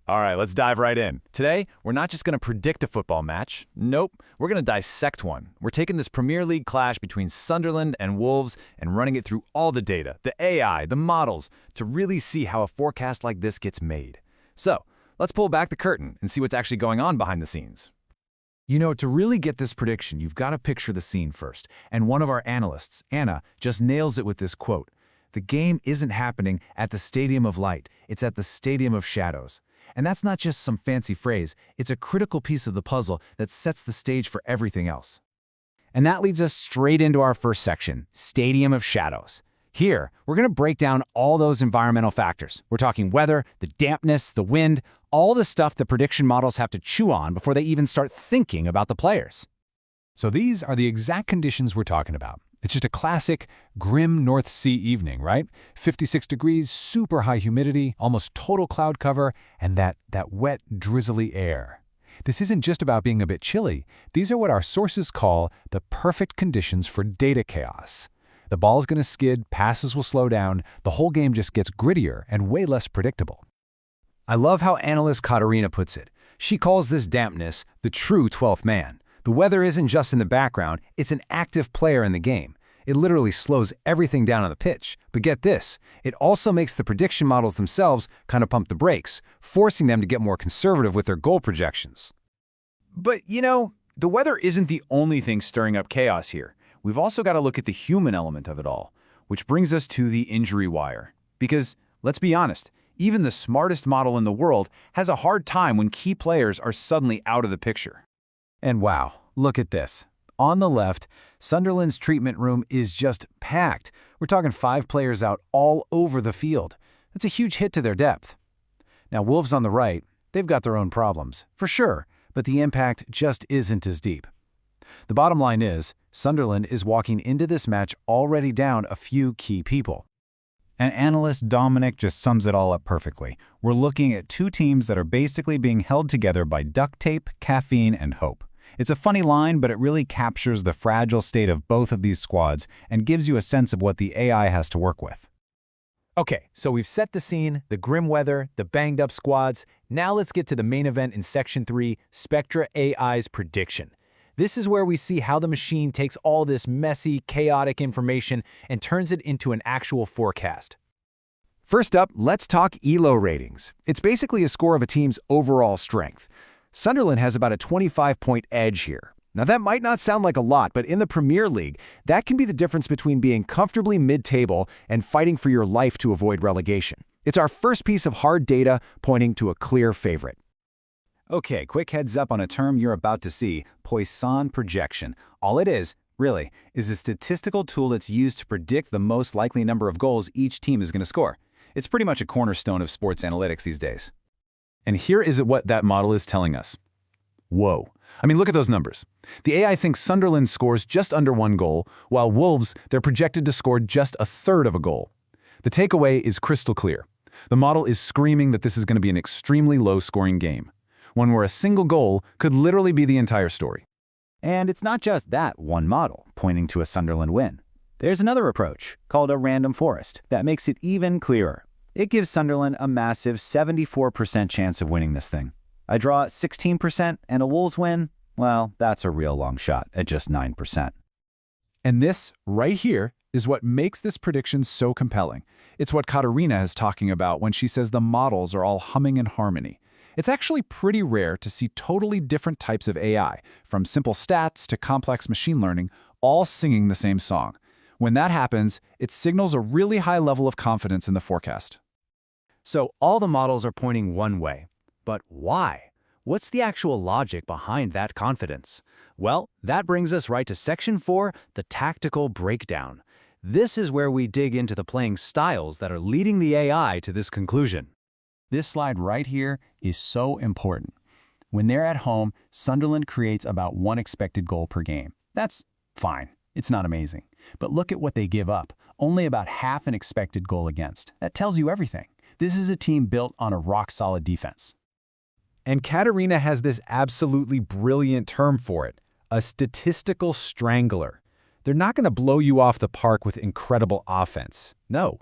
All right, let's dive right in. Today, we're not just going to predict a football match. Nope, we're going to dissect one. We're taking this Premier League clash between Sunderland and Wolves and running it through all the data, the AI, the models, to really see how a forecast like this gets made. So, let's pull back the curtain and see what's actually going on behind the scenes. You know, to really get this prediction, you've got to picture the scene first. And one of our analysts, Anna, just nails it with this quote. The game isn't happening at the Stadium of Light, it's at the Stadium of Shadows. And that's not just some fancy phrase, it's a critical piece of the puzzle that sets the stage for everything else. And that leads us straight into our first section, Stadium of Shadows. Here, we're going to break down all those environmental factors. We're talking weather, the dampness, the wind, all the stuff the prediction models have to chew on before they even start thinking about the players. So these are the exact conditions we're talking about. It's just a classic grim North Sea evening, right? 56 degrees, super high humidity, almost total cloud cover, and that wet, drizzly air. This isn't just about being a bit chilly. These are what our sources call the perfect conditions for data chaos. The ball's going to skid, passes will slow down, the whole game just gets grittier and way less predictable. I love how analyst Kateryna puts it. She calls this dampness the true 12th man. The weather isn't just in the background, it's an active player in the game. It literally slows everything down on the pitch. But get this, it also makes the prediction models themselves kind of pump the brakes, forcing them to get more conservative with their goal projections. But, you know, the weather isn't the only thing stirring up chaos here. We've also got to look at the human element of it all, which brings us to the injury wire. Because, let's be honest, even the smartest model in the world has a hard time when key players are suddenly out of the picture. And wow, look at this. On the left, Sunderland's treatment room is just packed. We're talking 5 players out all over the field. That's a huge hit to their depth. Now, Wolves on the right, they've got their own problems, for sure, but the impact just isn't as deep. The bottom line is, Sunderland is walking into this match already down a few key people. And analyst Dominic just sums it all up perfectly. We're looking at 2 teams that are basically being held together by duct tape, caffeine, and hope. It's a funny line, but it really captures the fragile state of both of these squads and gives you a sense of what the AI has to work with. Okay, so we've set the scene, the grim weather, the banged-up squads. Now let's get to the main event in Section 3, SPECTRA AI's Prediction. This is where we see how the machine takes all this messy, chaotic information and turns it into an actual forecast. First up, let's talk ELO ratings. It's basically a score of a team's overall strength. Sunderland has about a 25-point edge here. Now that might not sound like a lot, but in the Premier League, that can be the difference between being comfortably mid-table and fighting for your life to avoid relegation. It's our first piece of hard data pointing to a clear favorite. Okay, quick heads up on a term you're about to see, Poisson projection. All it is, really, is a statistical tool that's used to predict the most likely number of goals each team is going to score. It's pretty much a cornerstone of sports analytics these days. And here is what that model is telling us. Whoa. I mean, look at those numbers. The AI thinks Sunderland scores just under 1 goal, while Wolves, they're projected to score just 1/3 of a goal. The takeaway is crystal clear. The model is screaming that this is going to be an extremely low-scoring game, one where a single goal could literally be the entire story. And it's not just that one model pointing to a Sunderland win. There's another approach, called a random forest, that makes it even clearer. It gives Sunderland a massive 74% chance of winning this thing. I draw 16% and a Wolves win? Well, that's a real long shot at just 9%. And this, right here, is what makes this prediction so compelling. It's what Kateryna is talking about when she says the models are all humming in harmony. It's actually pretty rare to see totally different types of AI, from simple stats to complex machine learning, all singing the same song. When that happens, it signals a really high level of confidence in the forecast. So all the models are pointing one way. But why? What's the actual logic behind that confidence? Well, that brings us right to Section 4, the tactical breakdown. This is where we dig into the playing styles that are leading the AI to this conclusion. This slide right here is so important. When they're at home, Sunderland creates about 1 expected goal per game. That's fine. It's not amazing. But look at what they give up. Only about half an expected goal against. That tells you everything. This is a team built on a rock-solid defense. And Kateryna has this absolutely brilliant term for it, a statistical strangler. They're not going to blow you off the park with incredible offense. No,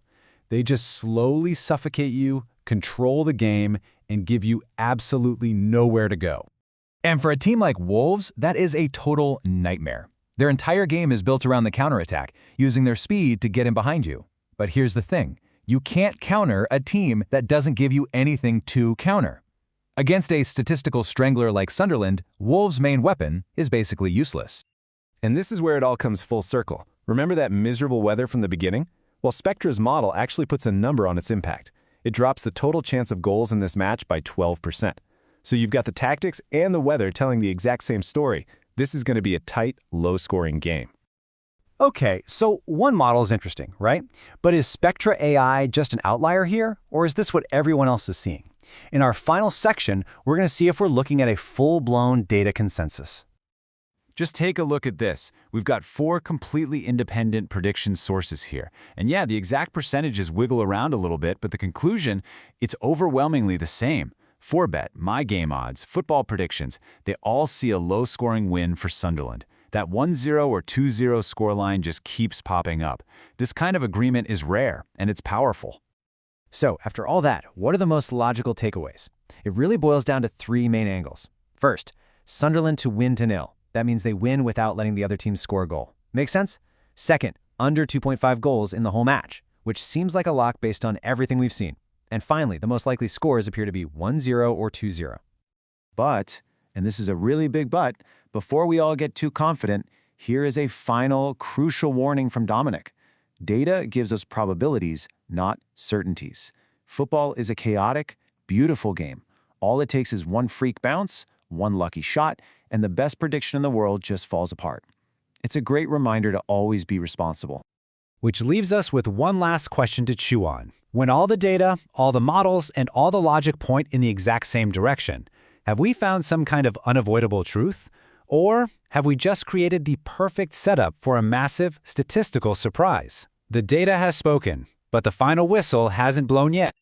they just slowly suffocate you, control the game, and give you absolutely nowhere to go. And for a team like Wolves, that is a total nightmare. Their entire game is built around the counterattack, using their speed to get in behind you. But here's the thing. You can't counter a team that doesn't give you anything to counter. Against a statistical strangler like Sunderland, Wolves' main weapon is basically useless. And this is where it all comes full circle. Remember that miserable weather from the beginning? Well, Spectra's model actually puts a number on its impact. It drops the total chance of goals in this match by 12%. So you've got the tactics and the weather telling the exact same story. This is going to be a tight, low-scoring game. Okay, so one model is interesting, right? But is Spectra AI just an outlier here, or is this what everyone else is seeing? In our final section, we're going to see if we're looking at a full-blown data consensus. Just take a look at this. We've got 4 completely independent prediction sources here. And yeah, the exact percentages wiggle around a little bit, but the conclusion, it's overwhelmingly the same. 4Bet, My Game Odds, Football Predictions, they all see a low-scoring win for Sunderland. That 1-0 or 2-0 scoreline just keeps popping up. This kind of agreement is rare, and it's powerful. So, after all that, what are the most logical takeaways? It really boils down to 3 main angles. First, Sunderland to win to 0. That means they win without letting the other team score a goal. Make sense? Second, under 2.5 goals in the whole match, which seems like a lock based on everything we've seen. And finally, the most likely scores appear to be 1-0 or 2-0. But, and this is a really big but, before we all get too confident, here is a final, crucial warning from Dominic. Data gives us probabilities, not certainties. Football is a chaotic, beautiful game. All it takes is one freak bounce, one lucky shot, and the best prediction in the world just falls apart. It's a great reminder to always be responsible. Which leaves us with one last question to chew on. When all the data, all the models, and all the logic point in the exact same direction, have we found some kind of unavoidable truth? Or have we just created the perfect setup for a massive statistical surprise? The data has spoken, but the final whistle hasn't blown yet.